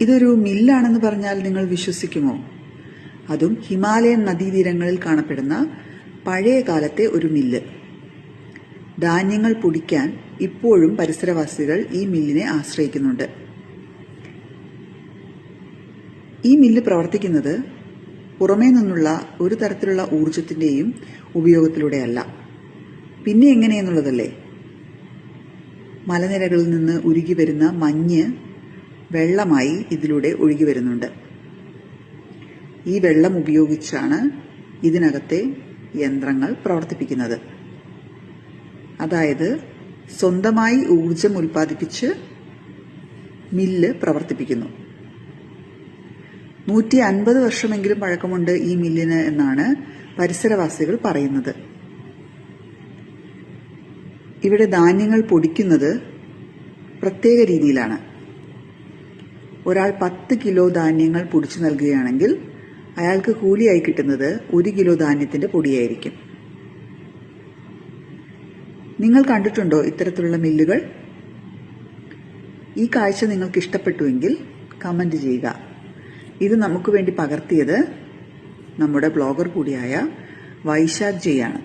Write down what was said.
ഇതൊരു മില്ലാണെന്ന് പറഞ്ഞാൽ നിങ്ങൾ വിശ്വസിക്കുമോ? അതും ഹിമാലയൻ നദീതീരങ്ങളിൽ കാണപ്പെടുന്ന പഴയ കാലത്തെ ഒരു മില്ല്. ധാന്യങ്ങൾ പൊടിക്കാൻ ഇപ്പോഴും പരിസരവാസികൾ ഈ മില്ലിനെ ആശ്രയിക്കുന്നുണ്ട്. ഈ മില്ല് പ്രവർത്തിക്കുന്നത് പുറമേ നിന്നുള്ള ഒരു തരത്തിലുള്ള ഊർജത്തിന്റെയും ഉപയോഗത്തിലൂടെയല്ല. പിന്നെ എങ്ങനെയെന്നുള്ളതല്ലേ? മലനിരകളിൽ നിന്ന് ഉരുകി വരുന്ന മഞ്ഞ് വെള്ളമായി ഇതിലൂടെ ഒഴുകി വരുന്നുണ്ട്. ഈ വെള്ളം ഉപയോഗിച്ചാണ് ഇതിനകത്തെ യന്ത്രങ്ങൾ പ്രവർത്തിപ്പിക്കുന്നത്. അതായത് സ്വന്തമായി ഊർജം ഉൽപ്പാദിപ്പിച്ച് മില്ല് പ്രവർത്തിപ്പിക്കുന്നു. 150 വർഷമെങ്കിലും പഴക്കമുണ്ട് ഈ മില്ലിന് എന്നാണ് പരിസരവാസികൾ പറയുന്നത്. ഇവിടെ ധാന്യങ്ങൾ പൊടിക്കുന്നത് പ്രത്യേക രീതിയിലാണ്. ഒരാൾ 10 കിലോ ധാന്യങ്ങൾ പൊടിച്ചു നൽകുകയാണെങ്കിൽ അയാൾക്ക് കൂലിയായി കിട്ടുന്നത് 1 കിലോ ധാന്യത്തിന്റെ പൊടിയായിരിക്കും. നിങ്ങൾ കണ്ടിട്ടുണ്ടോ ഇത്തരത്തിലുള്ള മില്ലുകൾ? ഈ കാഴ്ച നിങ്ങൾക്ക് ഇഷ്ടപ്പെട്ടുവെങ്കിൽ കമന്റ് ചെയ്യുക. ഇത് നമുക്ക് വേണ്ടി പകർത്തിയത് നമ്മുടെ ബ്ലോഗർ കൂടിയായ വൈശാഖ് ജിയാണ്.